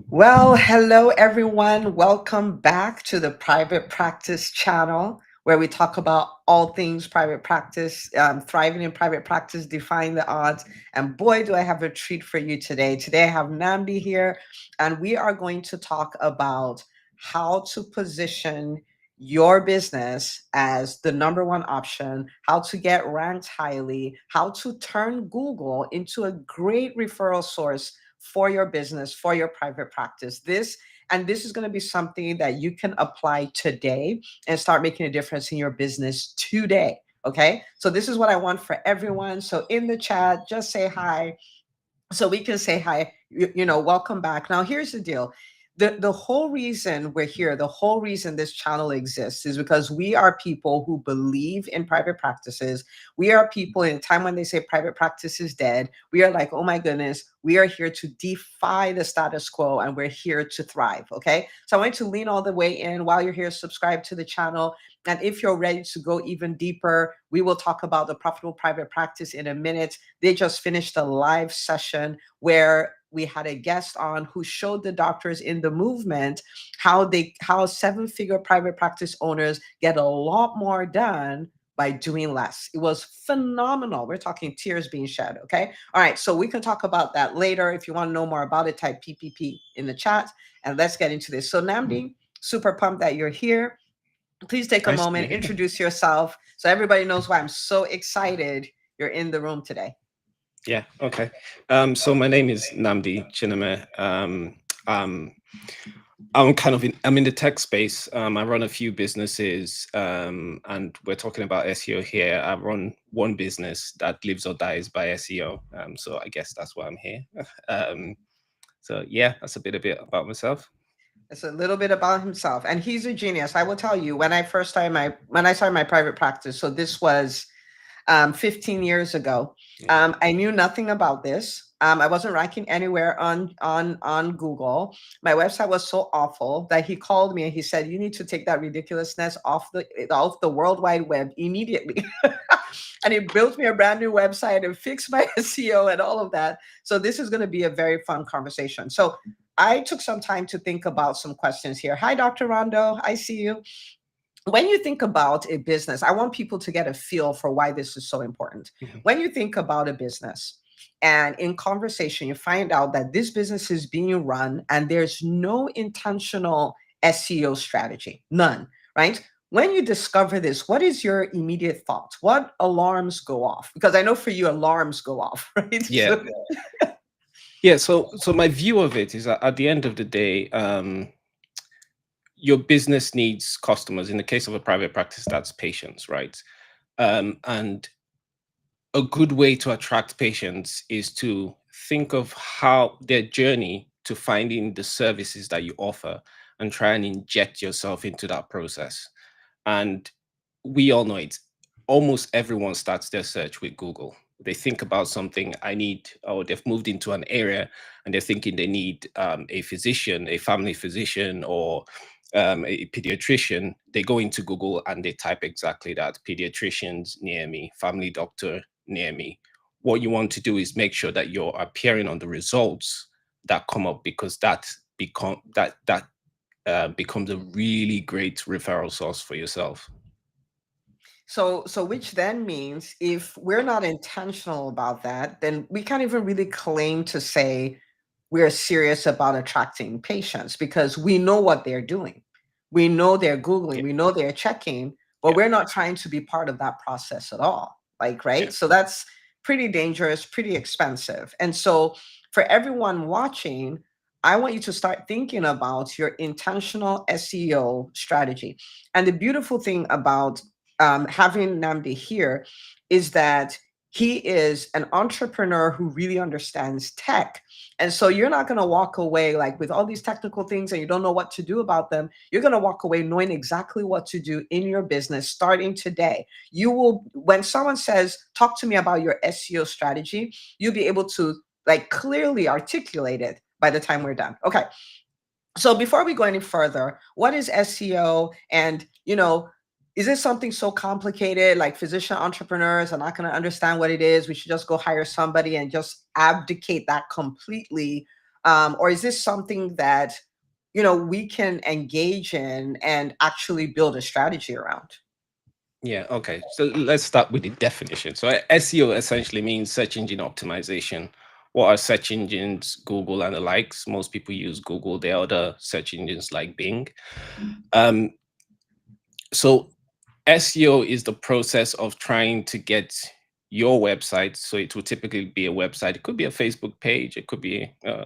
Well, hello everyone. Welcome back to the Private Practice channel where we talk about all things private practice, thriving in private practice, defying the odds. And boy, do I have a treat for you today. Today I have Namdi here, and we are going to talk about how to position your business as the number one option, how to get ranked highly, how to turn Google into a great referral source for your business, for your private practice. This is going to be something that you can apply today and start making a difference in your business today. Okay. So this is what I want for everyone. So in the chat, just say hi so we can say hi, welcome back. Now here's the deal. The whole reason we're here, the whole reason this channel exists is because we are people who believe in private practices. We are people in a time when they say private practice is dead. We are like, oh my goodness, we are here to defy the status quo and we're here to thrive. Okay. So I want you to lean all the way in. While you're here, subscribe to the channel. And if you're ready to go even deeper, we will talk about the profitable private practice in a minute. They just finished a live session where we had a guest on who showed the doctors in the movement how seven-figure private practice owners get a lot more done by doing less. It was phenomenal. We're talking tears being shed. Okay. All right. So we can talk about that later. If you want to know more about it, type PPP in the chat and let's get into this. So Namdi, super pumped that you're here. Please take a Nice to be moment, here. introduce yourself so everybody knows why I'm so excited you're in the room today. Yeah, okay. So my name is Namdi Chineme. Um, I'm in the tech space. I run a few businesses, and we're talking about SEO here. I run one business that lives or dies by SEO. So I guess that's why I'm here. um, so yeah, that's a bit about myself. It's a little bit about himself, and he's a genius. I will tell you when I started my private practice. So this was 15 years ago. Yeah. I knew nothing about this. I wasn't ranking anywhere on Google. My website was so awful that he called me and he said, "You need to take that ridiculousness off the World Wide Web immediately." And he built me a brand new website and fixed my SEO and all of that. So this is going to be a very fun conversation. So I took some time to think about some questions here. Hi, Dr. Rondo. I see you. When you think about a business, I want people to get a feel for why this is so important. Mhm. When you think about a business and in conversation, you find out that this business is being run and there's no intentional SEO strategy, none, right? When you discover this, what is your immediate thought? What alarms go off? Because I know for you, alarms go off, right? Yeah, So, yeah. So my view of it is that at the end of the day, your business needs customers. In the case of a private practice, that's patients, right? And a good way to attract patients is to think of how their journey to finding the services that you offer and try and inject yourself into that process. And we all know it. Almost everyone starts their search with Google. They think about something I need, or they've moved into an area and they're thinking they need a physician, a family physician, or a pediatrician. They go into Google and they type exactly that: pediatricians near me, family doctor near me. What you want to do is make sure that you're appearing on the results that come up, because that becomes a really great referral source for yourself. so which then means if we're not intentional about that, then we can't even really claim to say we're serious about attracting patients because we know what they're doing. We know they're Googling, Yeah, we know they're checking, but yeah, we're not trying to be part of that process at all. Like, yeah. right? So that's pretty dangerous, pretty expensive. And so for everyone watching, I want you to start thinking about your intentional SEO strategy. And the beautiful thing about having Namdi here is that he is an entrepreneur who really understands tech. And so you're not going to walk away like with all these technical things and you don't know what to do about them. You're going to walk away knowing exactly what to do in your business starting today. You will, when someone says, talk to me about your SEO strategy, you'll be able to like clearly articulate it by the time we're done. Okay. So before we go any further, what is SEO? And, is it something so complicated like physician entrepreneurs are not going to understand what it is? We should just go hire somebody and just abdicate that completely. Or is this something that, we can engage in and actually build a strategy around? Yeah, okay. So let's start with the definition. So SEO essentially means search engine optimization. What are search engines? Google and the likes. Most people use Google. There are other search engines like Bing. Um, so SEO is the process of trying to get your website. So it will typically be a website. It could be a Facebook page. It could be a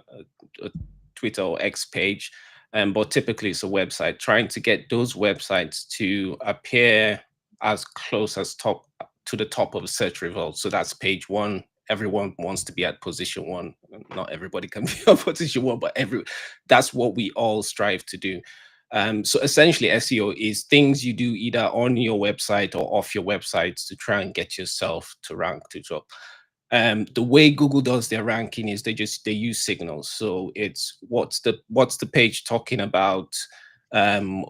Twitter or X page. But typically it's a website, trying to get those websites to appear as close as top to the top of the search results. So that's page one. Everyone wants to be at position one. Not everybody can be at position one, but that's what we all strive to do. So essentially, SEO is things you do either on your website or off your websites to try and get yourself to rank to top. The way Google does their ranking is they use signals. So it's what's the page talking about,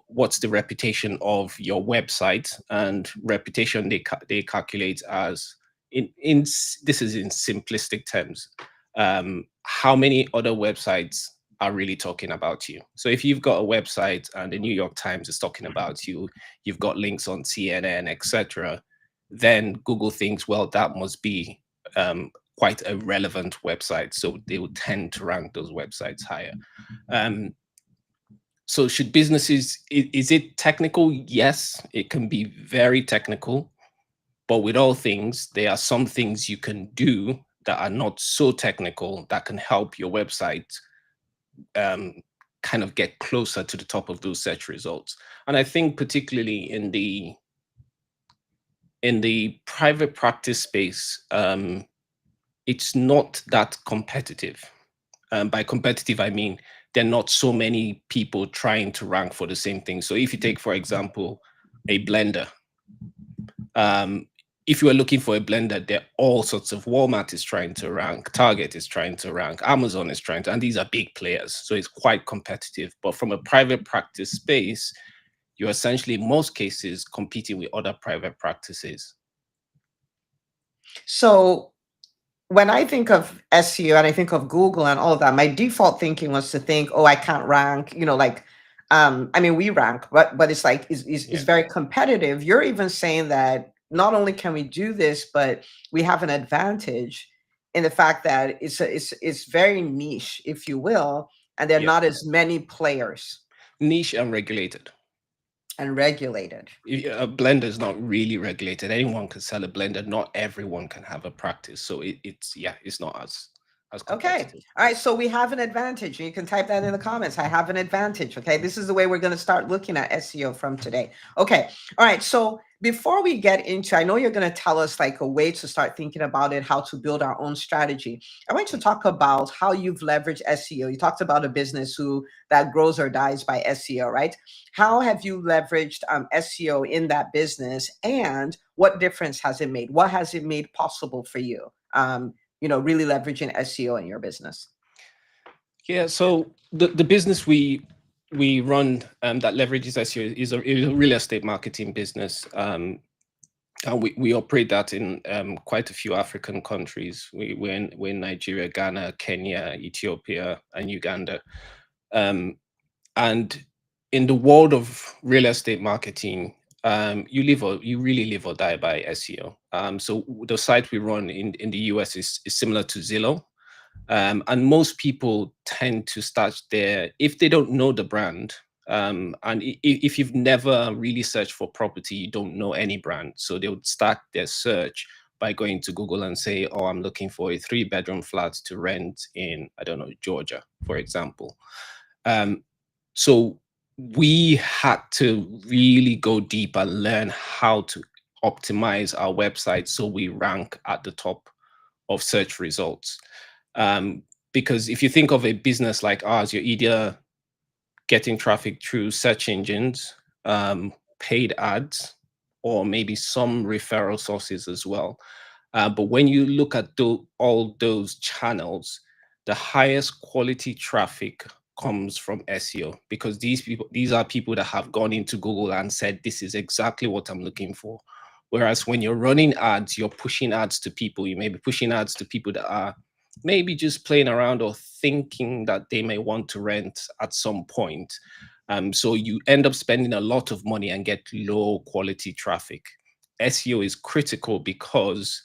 what's the reputation of your website, and reputation they calculate as this is in simplistic terms, how many other websites are really talking about you. So if you've got a website and the New York Times is talking about you, you've got links on CNN, etc., then Google thinks, well, that must be quite a relevant website. So they will tend to rank those websites higher. Um, so should businesses, is it technical? Yes, it can be very technical. But with all things, there are some things you can do that are not so technical that can help your website um, kind of get closer to the top of those search results. And I think particularly in the private practice space, it's not that competitive. By competitive, I mean there are not so many people trying to rank for the same thing. So if you take, for example, a blender, um, if you are looking for a blender, there are all sorts of Walmart is trying to rank, Target is trying to rank, Amazon is trying to, and these are big players. So it's quite competitive. But from a private practice space, you're essentially in most cases competing with other private practices. So when I think of SEO and I think of Google and all of that, my default thinking was to think, oh, I can't rank, like, I mean, we rank, but it's like, is Yeah. very competitive. You're even saying that not only can we do this, but we have an advantage in the fact that it's very niche, if you will, and there are Yeah. not as many players Niche and regulated. and regulated. A blender is not really regulated. Anyone can sell a blender. Not everyone can have a practice. So it's not as Okay. competitive. All right. So we have an advantage. You can type that in the comments. I have an advantage. Okay. This is the way we're going to start looking at SEO from today. Okay. All right. So before we get into, I know you're going to tell us like a way to start thinking about it, how to build our own strategy. I want to talk about how you've leveraged SEO. You talked about a business that grows or dies by SEO, right? How have you leveraged SEO in that business, and what difference has it made? What has it made possible for you? Really leveraging SEO in your business? Yeah. So the business we run that leverages SEO is a real estate marketing business. And we operate that in quite a few African countries. We're in Nigeria, Ghana, Kenya, Ethiopia, and Uganda. And in the world of real estate marketing, you really live or die by SEO. So the site we run in the US is similar to Zillow. And most people tend to start there if they don't know the brand. And if you've never really searched for property, you don't know any brand. So they would start their search by going to Google and say, oh, I'm looking for a 3-bedroom flat to rent in, I don't know, Georgia, for example. Um, so we had to really go deep and learn how to optimize our website so we rank at the top of search results. Um, because if you think of a business like ours, you're either getting traffic through search engines, paid ads, or maybe some referral sources as well. But when you look at all those channels, the highest quality traffic comes from SEO, because these are people that have gone into Google and said, this is exactly what I'm looking for. Whereas when you're running ads, you're pushing ads to people. You may be pushing ads to people that are maybe just playing around or thinking that they may want to rent at some point. So you end up spending a lot of money and get low quality traffic. SEO is critical because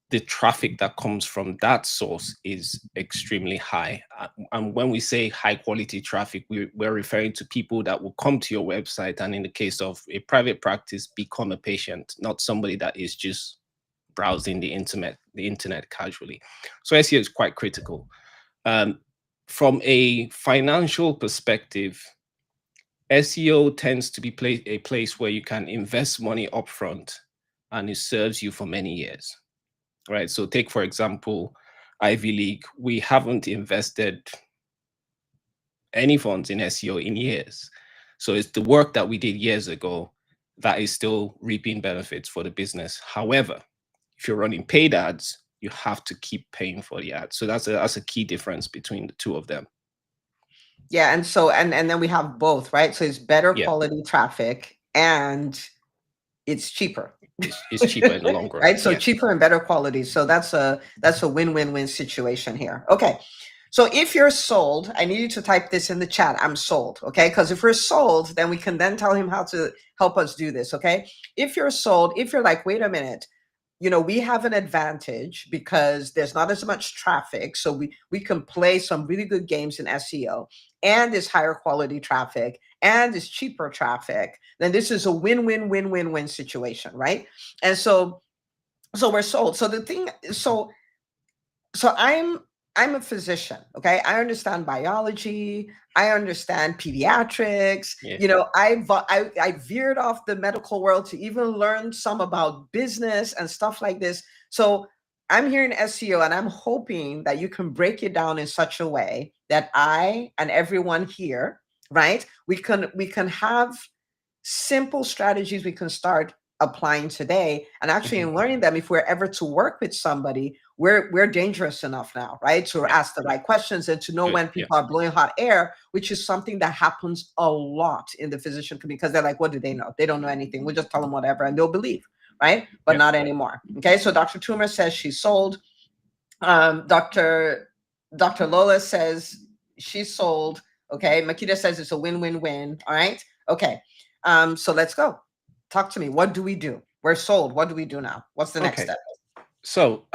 the traffic that comes from that source is extremely high. And when we say high quality traffic, we're referring to people that will come to your website and, in the case of a private practice, become a patient, not somebody that is just browsing the internet casually. So SEO is quite critical. Um, from a financial perspective, SEO tends to be a place where you can invest money upfront and it serves you for many years, right? So take, for example, Ivy League. We haven't invested any funds in SEO in years. So it's the work that we did years ago that is still reaping benefits for the business. However, if you're running paid ads, you have to keep paying for the ads. So that's a key difference between the two of them. Yeah, and so and then we have both, right? So it's better Yeah, quality traffic and it's cheaper. it's cheaper in the long run. Right? So Yeah. cheaper and better quality. So that's a win-win-win situation here. Okay. So if you're sold, I need you to type this in the chat. I'm sold. Okay. Because if we're sold, then we can then tell him how to help us do this. Okay. If you're sold, if you're like, wait a minute, we have an advantage because there's not as much traffic, so we can play some really good games in SEO, and it's higher quality traffic and it's cheaper traffic, then this is a win-win-win-win-win situation, right? And so we're sold. So the thing, so I'm a physician, okay? I understand biology, I understand pediatrics. Yeah. I veered off the medical world to even learn some about business and stuff like this. So I'm here in SEO and I'm hoping that you can break it down in such a way that I and everyone here, right? We can have simple strategies we can start applying today, and actually Mhm. in learning them, if we're ever to work with somebody, we're dangerous enough now, right, to Yeah. ask the right questions and to know Good. when Yeah. people are blowing hot air, which is something that happens a lot in the physician community, because they're like, what do they know? They don't know anything. We'll just tell them whatever and they'll believe, right? But Yeah. not anymore. Okay, so Dr. Toomer says she's sold. Dr. Lola says she's sold. Okay, Makita says it's a win-win-win. All right. Okay. So let's go. Talk to me. What do we do? We're sold. What do we do now? What's the next Okay. step? So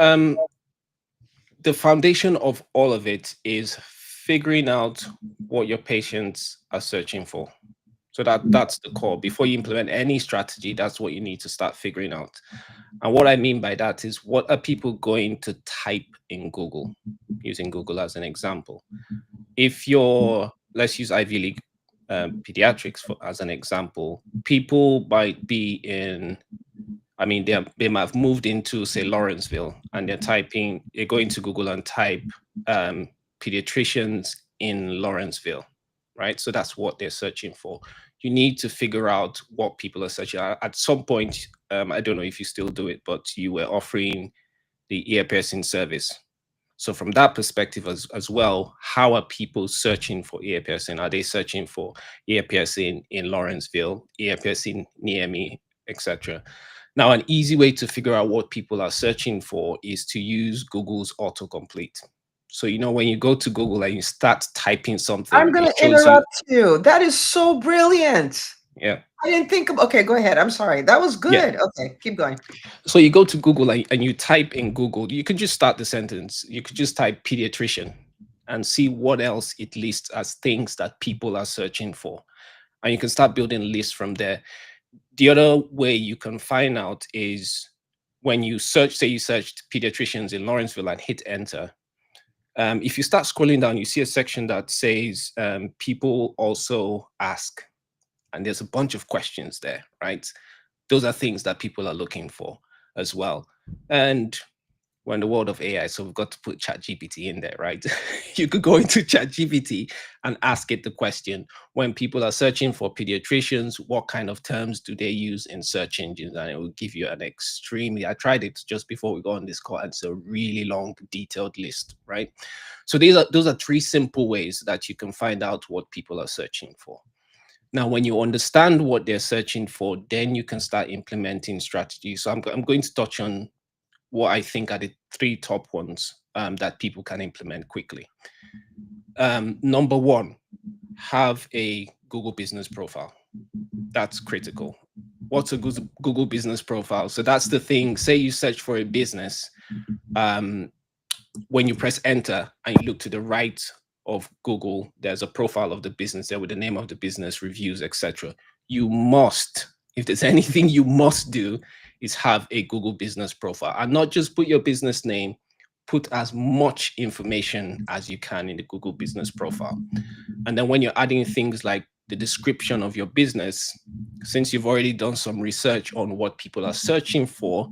the foundation of all of it is figuring out what your patients are searching for. So that's the core. Before you implement any strategy, that's what you need to start figuring out. And what I mean by that is, what are people going to type in Google, using Google as an example? If you're, let's use Ivy League pediatrics as an example, people might be in, I mean, they might have moved into, say, Lawrenceville, and they're going to Google and type pediatricians in Lawrenceville, right? So that's what they're searching for. You need to figure out what people are searching. At some point, I don't know if you still do it, but you were offering the ear piercing service. So from that perspective as well, how are people searching for ear piercing? Are they searching for ear piercing in Lawrenceville, ear piercing near me, etc.? Now, an easy way to figure out what people are searching for is to use Google's autocomplete. So, when you go to Google and you start typing something, I'm going it to shows you, interrupt you. That is so brilliant. yeah, I didn't think of. Okay, go ahead. I'm sorry. That was yeah. good. Okay, keep going. So you go to Google and you type in Google, you could just start the sentence. You could just type pediatrician and see what else it lists as things that people are searching for. And you can start building lists from there. The other way you can find out is when you search, say you searched pediatricians in Lawrenceville and hit enter. If you start scrolling down, you see a section that says people also ask. And there's a bunch of questions there, right? Those are things that people are looking for as well. And we're in the world of AI, so we've got to put ChatGPT in there, right? You could go into ChatGPT and ask it the question, when people are searching for pediatricians, what kind of terms do they use in search engines? And it will give you an extremely, I tried it just before we go on this call, and it's a really long, detailed list, right? So those are three simple ways that you can find out what people are searching for. Now, when you understand what they're searching for, then you can start implementing strategies. So I'm going to touch on what I think are the three top ones that people can implement quickly. Number one, have a Google business profile. That's critical. What's a Google business profile? So that's the thing. Say you search for a business. When you press enter and you look to the right of Google, there's a profile of the business there with the name of the business, reviews, etc. You must, if there's anything you must do, is have a Google business profile, and not just put your business name, put as much information as you can in the Google business profile. And then when you're adding things like the description of your business, since you've already done some research on what people are searching for,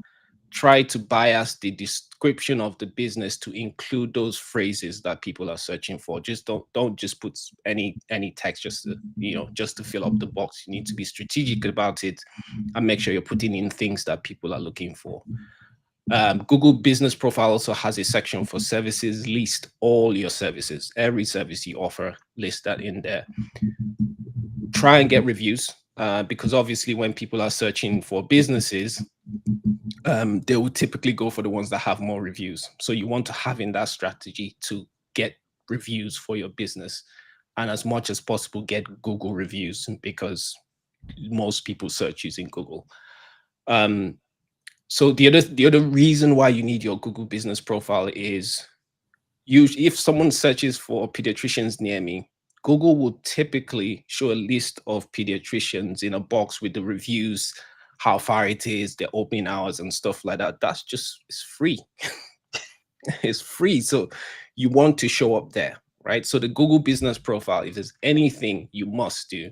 try to bias the description of the business to include those phrases that people are searching for. Just don't just put any text just to, just to fill up the box. You need to be strategic about it and make sure you're putting in things that people are looking for. Google Business Profile also has a section for services. List all your services, every service you offer, list that in there. Try and get reviews, because obviously when people are searching for businesses, they will typically go for the ones that have more reviews. So you want to have in that strategy to get reviews for your business, and as much as possible get Google reviews, because most people search using Google. So the other reason why you need your Google business profile is, usually if someone searches for pediatricians near me, Google will typically show a list of pediatricians in a box with the reviews, how far it is, their opening hours and stuff like that. That's just, it's free. It's free. So you want to show up there, right? So the Google business profile, if there's anything you must do,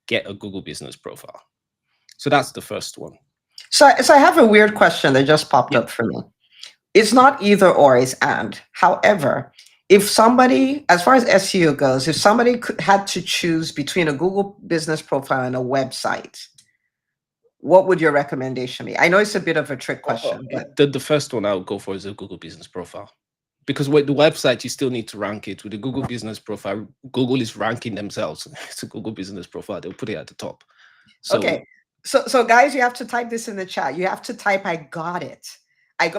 get a Google business profile. So that's the first one. So I have a weird question that just popped Yeah. up for me. It's not either or, it's and. However, if somebody, as far as SEO goes, if somebody had to choose between a Google business profile and a website, what would your recommendation be? I know it's a bit of a trick question, but The first one I would go for is a Google business profile. Because with the website, you still need to rank it. With the Google business profile, Google is ranking themselves. It's a Google business profile. They'll put it at the top. So, okay. So guys, you have to type this in the chat. You have to type, I got it.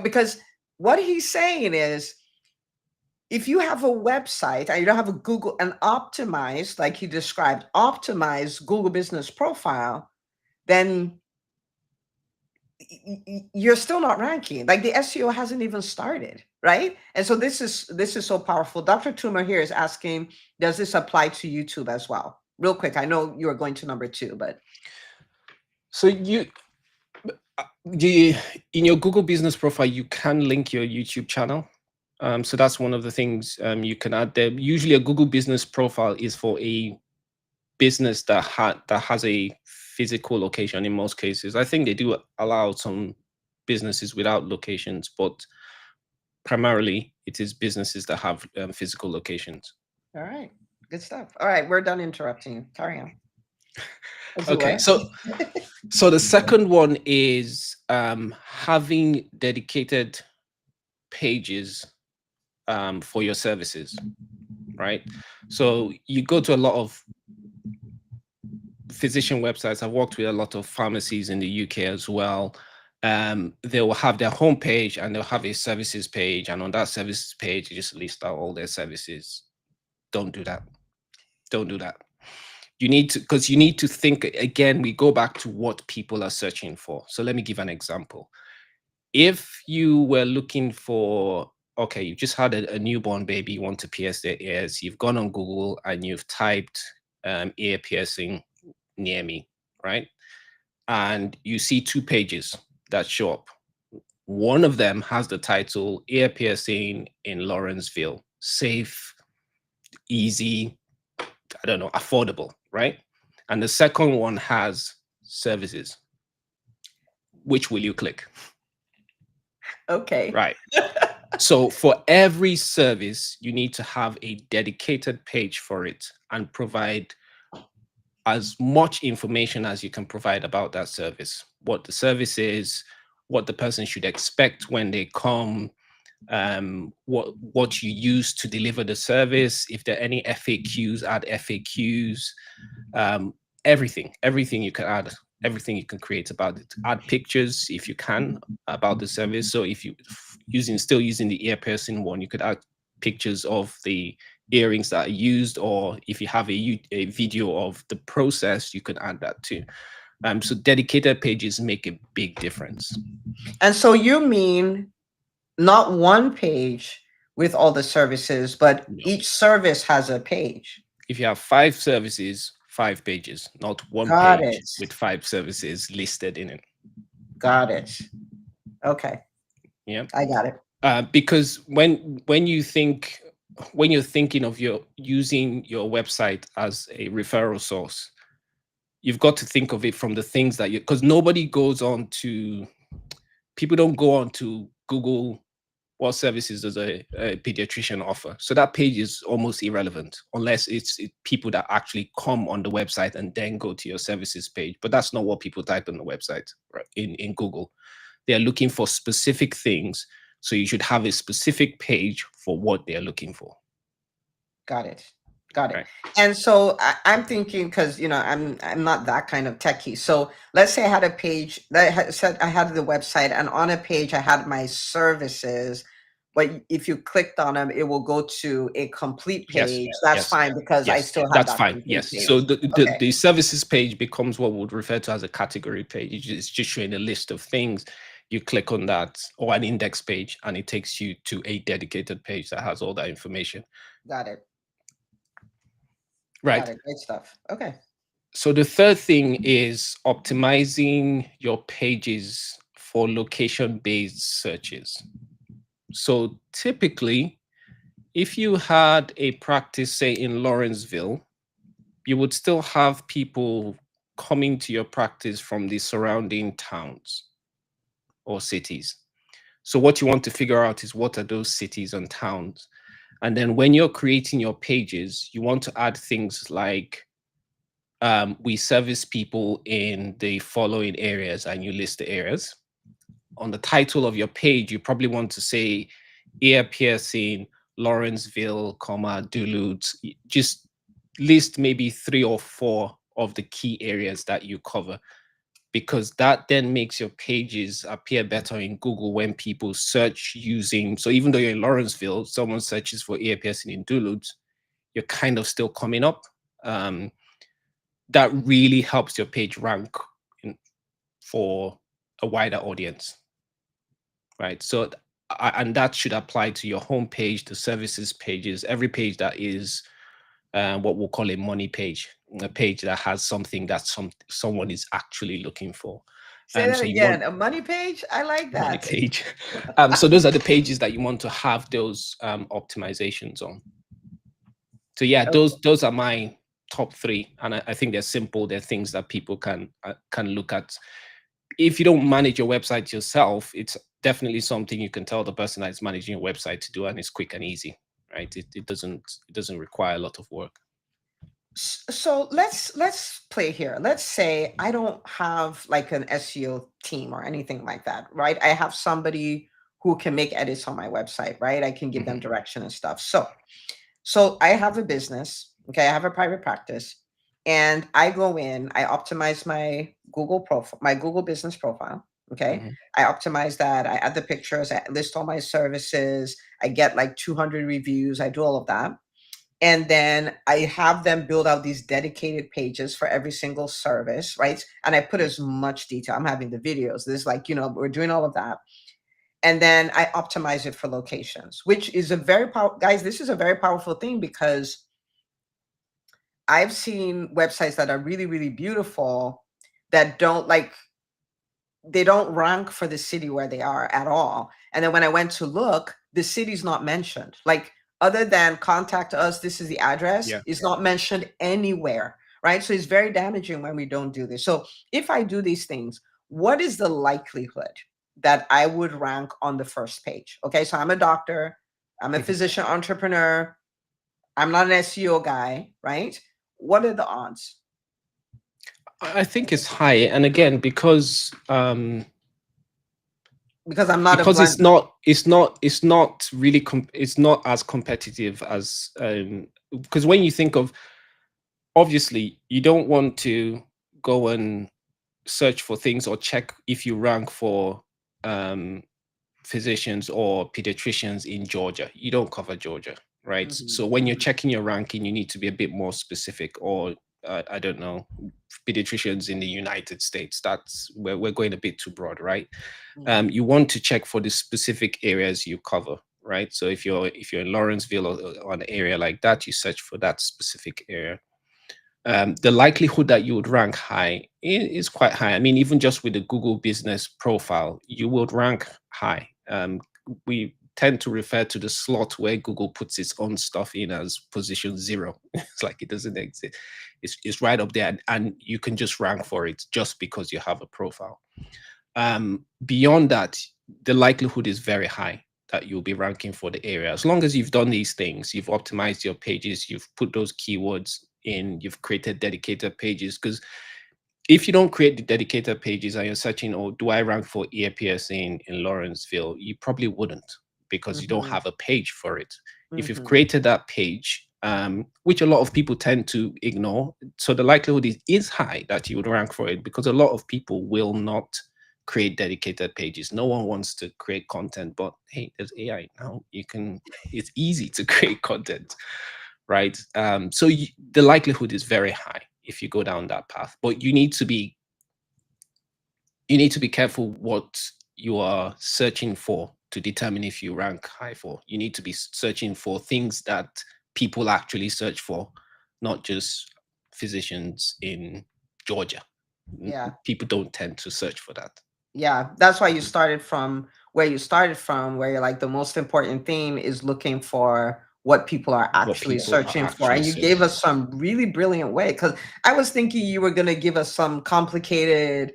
Because what he's saying is, if you have a website and you don't have a Google, an optimized, like he described, optimized Google business profile, then you're still not ranking. Like the SEO hasn't even started, right? And so this is so powerful. Dr. Tuma here is asking, does this apply to YouTube as well? Real quick, I know you are going to number 2, but so in your Google business profile, you can link your YouTube channel. So that's one of the things you can add there. Usually a Google business profile is for a business that has a physical location in most cases. I think they do allow some businesses without locations, but primarily it is businesses that have physical locations. all right, good stuff. All right, we're done interrupting. Carry on. Okay, so the second one is having dedicated pages for your services, right? So you go to a lot of physician websites. I've worked with a lot of pharmacies in the UK as well. They will have their homepage and they'll have a services page, and on that services page, you just list out all their services. Don't do that. Don't do that. You need to, because you need to think again. We go back to what people are searching for. So let me give an example. If you were looking for, okay, you just had a newborn baby, you want to pierce their ears, you've gone on Google and you've typed ear piercing near me, right? And you see 2 pages that show up. One of them has the title ear piercing in Lawrenceville, safe, easy, I don't know, affordable, right? And the second one has services. Which will you click? Okay. Right. So for every service, you need to have a dedicated page for it and provide as much information as you can provide about that service, what the service is, what the person should expect when they come, what you use to deliver the service. If there are any FAQs, add FAQs, everything you can add. everything you can create about it. Add pictures if you can about the service. So if you still using the ear piercing one, you could add pictures of the earrings that are used, or if you have a video of the process, you could add that too. So dedicated pages make a big difference. And so you mean not one page with all the services, but No. each service has a page. If you have 5 services, 5 pages, not one Got page it. with 5 services listed in it. Got it. Okay. Yeah. I got it. Because when you're thinking of using your website as a referral source, you've got to think of it from the things that because people don't go on to Google what services does a pediatrician offer. So that page is almost irrelevant unless it's people that actually come on the website and then go to your services page. But that's not what people type on the website, right? In Google. They're looking for specific things. So you should have a specific page for what they're looking for. Got it. Got it. Right. And so I'm thinking, because I'm not that kind of techie. So let's say I had a page that said I had the website, and on a page I had my services. But if you clicked on them, it will go to a complete Yes. page. That's Yes. fine because I Yes. still have That's that fine. complete Yes. page. So Okay. the services page becomes what we would refer to as a category page. It's just showing a list of things. You click on that, or an index page, and it takes you to a dedicated page that has all that information. Got it. Right. Got it. Great stuff. Okay. So the third thing is optimizing your pages for location-based searches. So typically, if you had a practice, say in Lawrenceville, you would still have people coming to your practice from the surrounding towns or cities. So what you want to figure out is, what are those cities and towns? And then when you're creating your pages, you want to add things like, we service people in the following areas, and you list the areas. On the title of your page, you probably want to say ear piercing, Lawrenceville, Duluth. Just list maybe 3 or 4 of the key areas that you cover, because that then makes your pages appear better in Google when people search using. So even though you're in Lawrenceville, someone searches for ear piercing in Duluth, you're kind of still coming up. That really helps your page rank for a wider audience, right? So, and that should apply to your homepage, the services pages, every page that is what we'll call a money page, a page that has something that someone is actually looking for. Say that So you again. want A money page? I like money that. page. So those are the pages that you want to have those optimizations on. So yeah, Okay. those are my top 3, and I think they're simple. They're things that people can look at. If you don't manage your website yourself, it's definitely something you can tell the person that's managing your website to do, and it's quick and easy, right? It doesn't require a lot of work. So let's play here. Let's say I don't have like an SEO team or anything like that, right? I have somebody who can make edits on my website, right? I can give them direction and stuff. So I have a business, okay? I have a private practice, and I go in, I optimize my Google profile, my Google business profile, okay? I optimize that, I add the pictures, I list all my services, I get like 200 reviews, I do all of that. And then I have them build out these dedicated pages for every single service, right? And I put as much detail. I'm having the videos. There's like, we're doing all of that. And then I optimize it for locations, which is a very powerful, guys, this is a very powerful thing, because I've seen websites that are really, really beautiful that they don't rank for the city where they are at all. And then when I went to look, the city's not mentioned. Like, other than contact us, this is the address, is not mentioned anywhere, right? So it's very damaging when we don't do this. So if I do these things, what is the likelihood that I would rank on the first page? Okay, so I'm a doctor, I'm a physician entrepreneur, I'm not an SEO guy, right? What are the odds? I think it's high, and again, because I'm not because it's not really it's not as competitive as because when you think of, obviously you don't want to go and search for things or check if you rank for um, physicians or pediatricians in Georgia. You don't cover Georgia, right? Mhm, So when you're mhm, checking your ranking, you need to be a bit more specific, or I don't know, pediatricians in the United States. That's where we're going a bit too broad, right? mhm. You want to check for the specific areas you cover, right? So if you're in Lawrenceville or an area like that, you search for that specific area. The likelihood that you would rank high is quite high. I mean, even just with the Google business profile, you would rank high. We tend to refer to the slot where Google puts its own stuff in as position zero. It's like it doesn't exist. It's right up there, and you can just rank for it just because you have a profile. Beyond that, the likelihood is very high that you'll be ranking for the area. As long as you've done these things, you've optimized your pages, you've put those keywords in, you've created dedicated pages. Because if you don't create the dedicated pages and you're searching, oh, do I rank for ear piercing in Lawrenceville? You probably wouldn't, because you don't Mhm, have a page for it. If you've mhm. created that page, which a lot of people tend to ignore, so the likelihood is high that you would rank for it, because a lot of people will not create dedicated pages. No one wants to create content, but hey, there's AI now. It's easy to create content, right? So the likelihood is very high if you go down that path, but you need to be careful what you are searching for to determine if you rank high for. You need to be searching for things that people actually search for, not just physicians in Georgia. Yeah. People don't tend to search for that. Yeah, that's why you started from where you started from, where you're like the most important thing is looking for what people are What actually people are searching for. actually And you gave searching us some really brilliant way because I was thinking you were going to give us some complicated,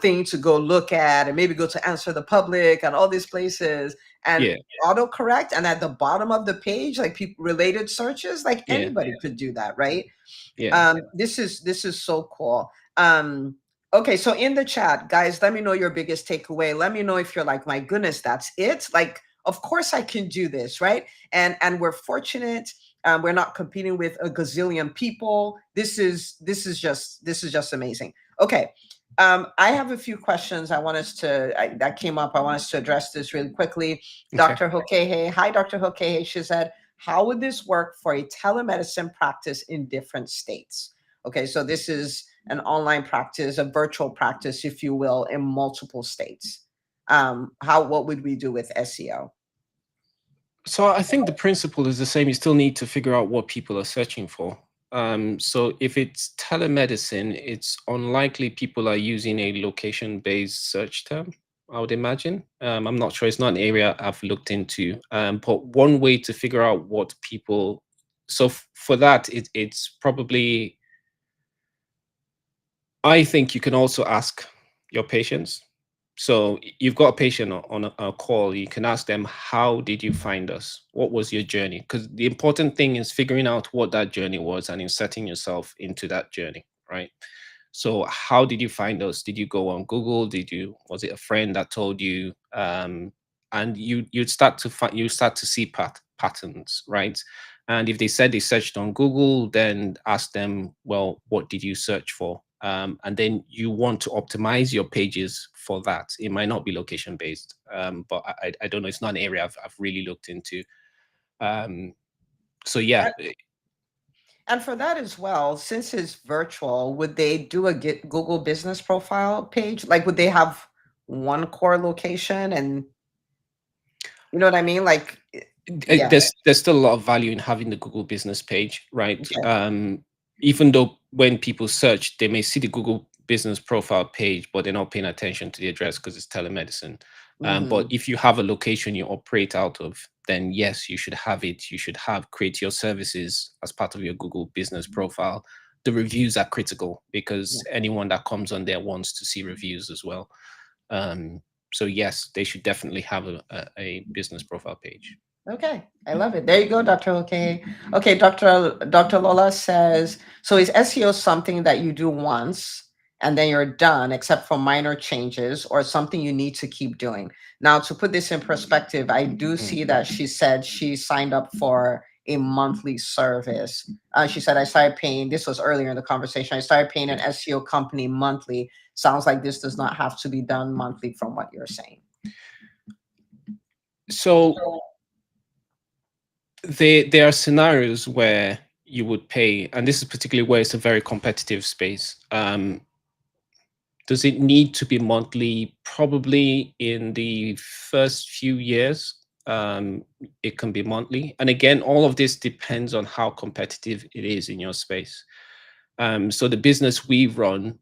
thing to go look at and maybe go to Answer the Public and all these places for. and Yeah, autocorrect. And at the bottom of the page, like people related searches, like yeah, anybody could do that, right? yeah. This is so cool. Okay, so in the chat, guys, let me know your biggest takeaway. Let me know if you're like, my goodness, that's it. Like, of course I can do this, right? And we're fortunate. We're not competing with a gazillion people. This is just amazing. Okay. I have a few questions that came up. I want us to address this really quickly. Okay. Dr. Hokehe. Hi, Dr. Hokehe. She said, how would this work for a telemedicine practice in different states? Okay, so this is an online practice, a virtual practice, if you will, in multiple states. What would we do with SEO? So I think the principle is the same. You still need to figure out what people are searching for. So if it's telemedicine, it's unlikely people are using a location-based search term, I would imagine. I'm not sure. It's not an area I've looked into. But one way to figure out what people, so for that, it's probably, I think you can also ask your patients. So you've got a patient on a call, you can ask them, how did you find us? What was your journey? Because the important thing is figuring out what that journey was and inserting yourself into that journey, right? So how did you find us? Did you go on Google? Was it a friend that told you? And you start to see patterns, right? And if they said they searched on Google, then ask them, well, what did you search for? And then you want to optimize your pages for that. It might not be location based, but I don't know. It's not an area I've really looked into. Um, so yeah, And for that as well, since it's virtual, would they do a Google business profile page? Like, would they have one core location and you know what I mean? Like, yeah, there's still a lot of value in having the Google business page, right? okay. Even though when people search, they may see the Google business profile page, but they're not paying attention to the address because it's telemedicine. But Hmm. if you have a location you operate out of, then yes, you should have it. You should create your services as part of your Google business profile. The reviews are critical because Yeah. anyone that comes on there wants to see reviews as well. Um, so yes, they should definitely have a business profile page. Okay, I love it. There you go, Dr. Okay. Okay, Dr. Lola says, so is SEO something that you do once and then you're done, except for minor changes, or something you need to keep doing? Now, to put this in perspective, I do Mm. see that she said she signed up for a monthly service. She said, I started paying, this was earlier in the conversation, I started paying an SEO company monthly. Sounds like this does not have to be done monthly from what you're saying. So there are scenarios where you would pay, and this is particularly where it's a very competitive space. Does it need to be monthly? Probably in the first few years, it can be monthly. And again, all of this depends on how competitive it is in your space. So the business we run,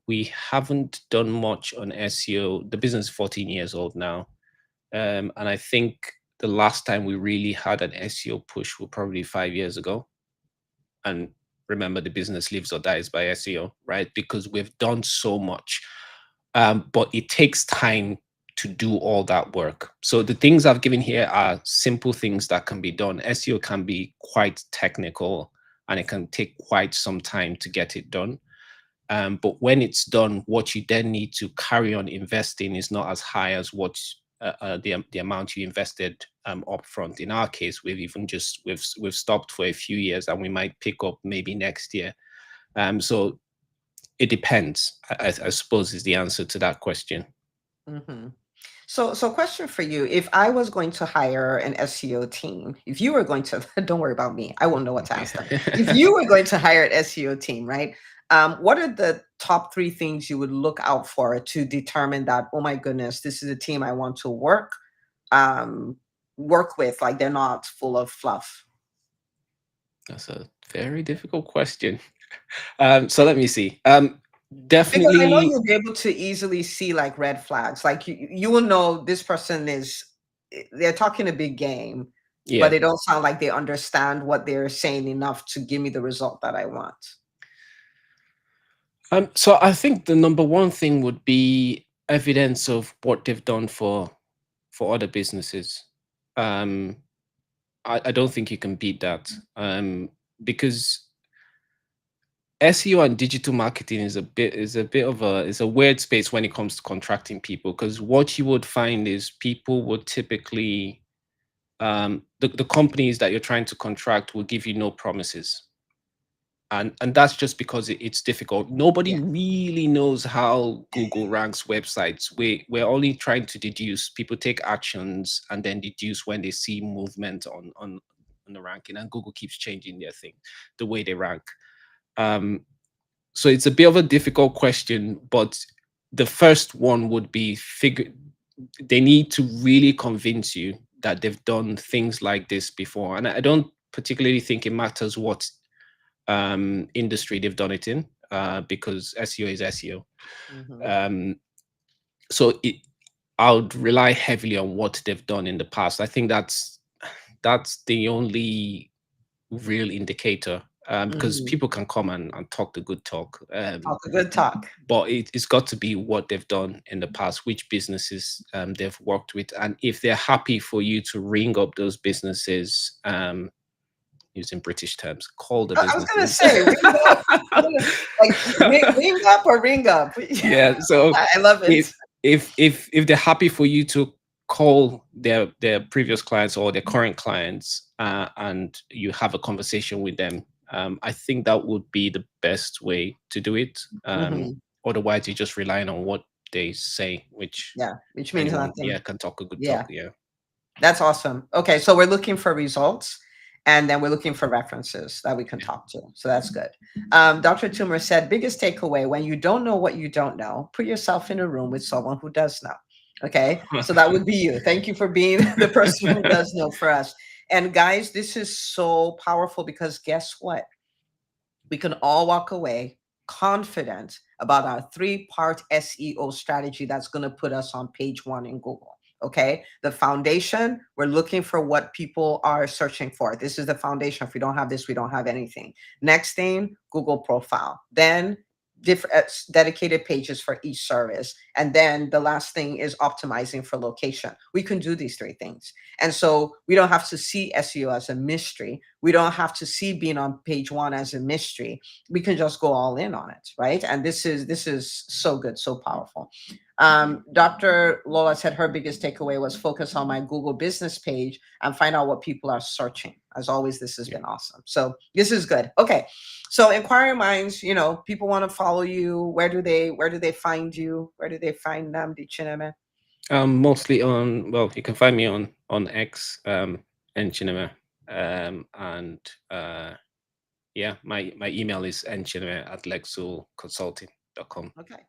we haven't done much on SEO. The business is 14 years old now. And I think the last time we really had an SEO push was probably 5 years ago. And remember, the business lives or dies by SEO, right? Because we've done so much. But it takes time to do all that work. So the things I've given here are simple things that can be done. SEO can be quite technical and it can take quite some time to get it done. But when it's done, what you then need to carry on investing is not as high as what the amount you invested upfront. In our case, we've stopped for a few years, and we might pick up maybe next year. So it depends. I suppose is the answer to that question. Mm-hmm. So question for you. If I was going to hire an SEO team, if you were going to, don't worry about me, I won't know what to ask them. If you were going to hire an SEO team, right? What are the top three things you would look out for to determine that, oh my goodness, this is a team I want to um, work with, like they're not full of fluff? That's a very difficult question. So let me see. Because I know Definitely, you'll be able to easily see like red flags. Like you will know this person is, they're talking a big game, but yeah. they don't sound like they understand what they're saying enough to give me the result that I want. So I think the number one thing would be evidence of what they've done for other businesses. Um, I don't think you can beat that, because SEO and digital marketing is a bit of a is a weird space when it comes to contracting people, because what you would find is people would typically the companies that you're trying to contract will give you no promises, and that's just because it's difficult. Nobody Yeah. really knows how Google ranks websites. We're only trying to deduce. People take actions and then deduce when they see movement on the ranking, and Google keeps changing their thing, the way they rank. um so it's a bit of a difficult question, but the first one would be figure they need to really convince you that they've done things like this before. And I don't particularly think it matters what industry they've done it in, because SEO is SEO. Hmm. Um, so I would rely heavily on what they've done in the past. I think that's the only real indicator, because Hmm. people can come and talk the good talk, Talk a good talk. but it's got to be what they've done in the past, which businesses they've worked with, and if they're happy for you to ring up those businesses, using British terms, call the I was gonna businesses. say ring up. I'm gonna, like ring up or ring up. Yeah, so I love it. if if they're happy for you to call their previous clients or their current clients, and you have a conversation with them, I think that would be the best way to do it. Hmm. Otherwise you're just relying on what they say, which Yeah, which means anyone, nothing. yeah, can talk a good talk. Yeah. Yeah. That's awesome. Okay, so we're looking for results and then we're looking for references that we can talk to. So that's good. Dr. Toomer said, biggest takeaway when you don't know what you don't know, put yourself in a room with someone who does know. Okay, so that would be you. Thank you for being the person who does know for us. And guys, this is so powerful because guess what? We can all walk away confident about our three-part SEO strategy that's going to put us on page one in Google. Okay. The foundation, we're looking for what people are searching for. This is the foundation. If we don't have this, we don't have anything. Next thing, Google profile. Then different dedicated pages for each service. And then the last thing is optimizing for location. We can do these three things. And so we don't have to see SEO as a mystery. We don't have to see being on page one as a mystery. We can just go all in on it, right? And this is so good, so powerful. Dr. Lola said her biggest takeaway was focus on my Google business page and find out what people are searching. As always, this has Yeah. been awesome. So this is good. Okay. So inquiring minds, people want to follow you. Where do they find you? Where do they find Namdi Chineme? Mostly on, well, you can find me on X, and Cinema, and yeah, my email is nchinema@lexoconsulting.com. Okay.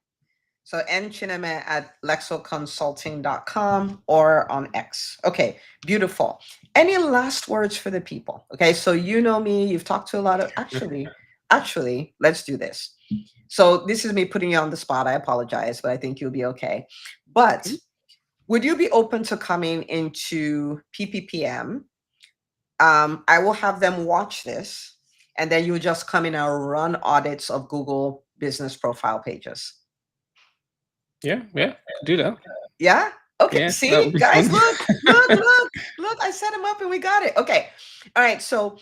So nchineme at lexoconsulting.com or on X. Okay, beautiful. Any last words for the people? Okay, so you know me, you've talked to a lot of actually, let's do this. So this is me putting you on the spot. I apologize, but I think you'll be okay. But would you be open to coming into PPPM? I will have them watch this, and then you just come in and run audits of Google business profile pages. Yeah, yeah, could do that. Yeah. Okay. Yeah, that See, would be fun. guys, look. I set them up and we got it. Okay. All right. So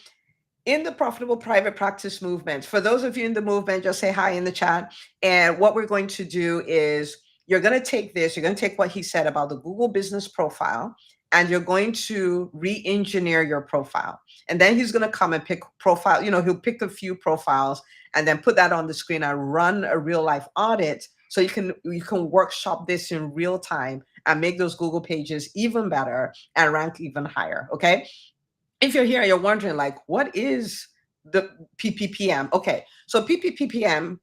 in the profitable private practice movement, for those of you in the movement, just say hi in the chat. And what we're going to do is you're going to take this, you're going to take what he said about the Google business profile, and you're going to re-engineer your profile. And then he's going to come and pick profile, he'll pick a few profiles and then put that on the screen and run a real life audit. So you can workshop this in real time and make those Google pages even better and rank even higher. Okay. If you're here, you're wondering, like, what is the PPPM? Okay, so PPPM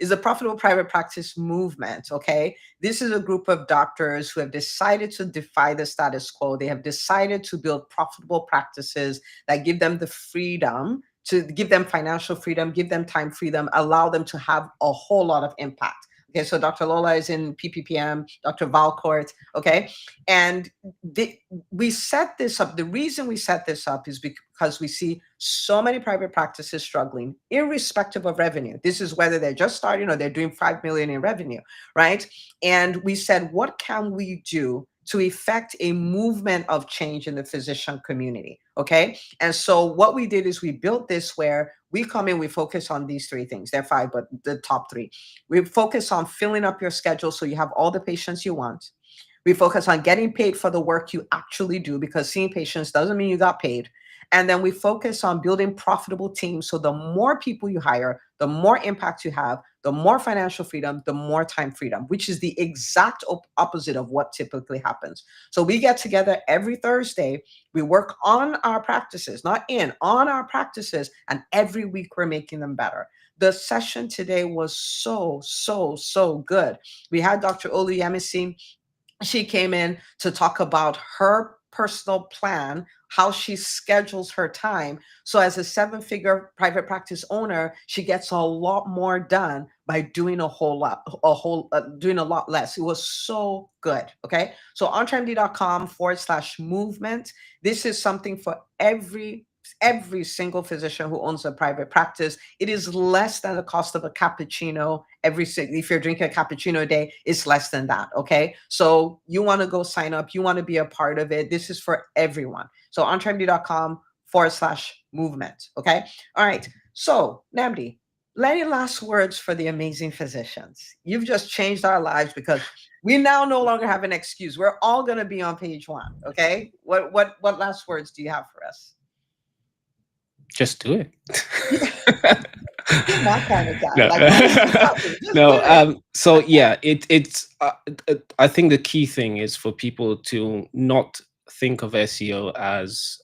is a profitable private practice movement. Okay, this is a group of doctors who have decided to defy the status quo. They have decided to build profitable practices that give them the freedom, to give them financial freedom, give them time freedom, allow them to have a whole lot of impact. Okay, so Dr. Lola is in PPPM, Dr. Valcourt. Okay, and we set this up. The reason we set this up is because we see so many private practices struggling, irrespective of revenue. This is whether they're just starting or they're doing 5 million in revenue, right? And we said, what can we do to effect a movement of change in the physician community? Okay. And so what we did is we built this where we come in, we focus on these three things. They're five, but the top three. We focus on filling up your schedule so you have all the patients you want. We focus on getting paid for the work you actually do, because seeing patients doesn't mean you got paid. And then we focus on building profitable teams. So the more people you hire, the more impact you have, the more financial freedom, the more time freedom, which is the exact opposite of what typically happens. So we get together every Thursday. We work on our practices, not on our practices. And every week we're making them better. The session today was so, so, so good. We had Dr. Oluyemisi. She came in to talk about her personal plan, how she schedules her time. So as a seven-figure private practice owner, she gets a lot more done by doing doing a lot less. It was so good. Okay. So entremd.com/movement. This is something for every single physician who owns a private practice. It is less than the cost of a cappuccino. If you're drinking a cappuccino a day, it's less than that. Okay, so you want to go sign up, you want to be a part of it. This is for everyone. So entremd.com/movement. Okay, all right. So Namdi, any last words for the amazing physicians? You've just changed our lives, because we now no longer have an excuse. We're all going to be on page one. Okay, what last words do you have for us? Just do it. You're my kind of guy. No, Like, don't say nothing. Just do no. it. So yeah, I think the key thing is for people to not think of SEO as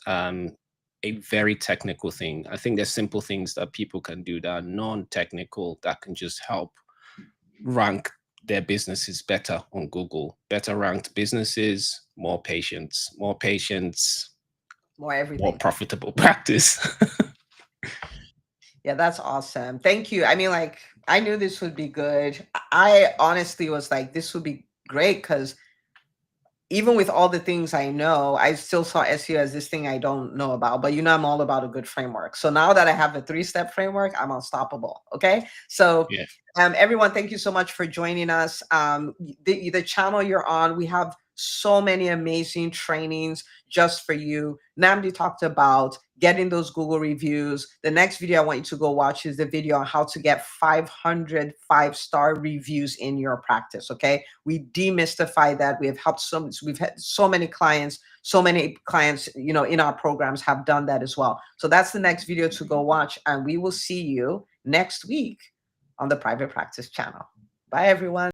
a very technical thing. I think there's simple things that people can do that are non-technical that can just help rank their businesses better on Google. Better ranked businesses, more patients, More more everything. profitable practice. Yeah, that's awesome. Thank you. I mean, like, I knew this would be good. I honestly was like, this would be great, because even with all the things I know, I still saw SEO as this thing I don't know about. But I'm all about a good framework. So now that I have a 3-step framework, I'm unstoppable. Okay. So Yeah. everyone, thank you so much for joining us. The channel you're on, we have So many amazing trainings just for you. Namdi talked about getting those Google reviews. The next video I want you to go watch is the video on how to get 500 5-star reviews in your practice. Okay, we demystify that. We have helped we've had so many clients, in our programs have done that as well. So that's the next video to go watch, and we will see you next week on the Private Practice channel. Bye, everyone.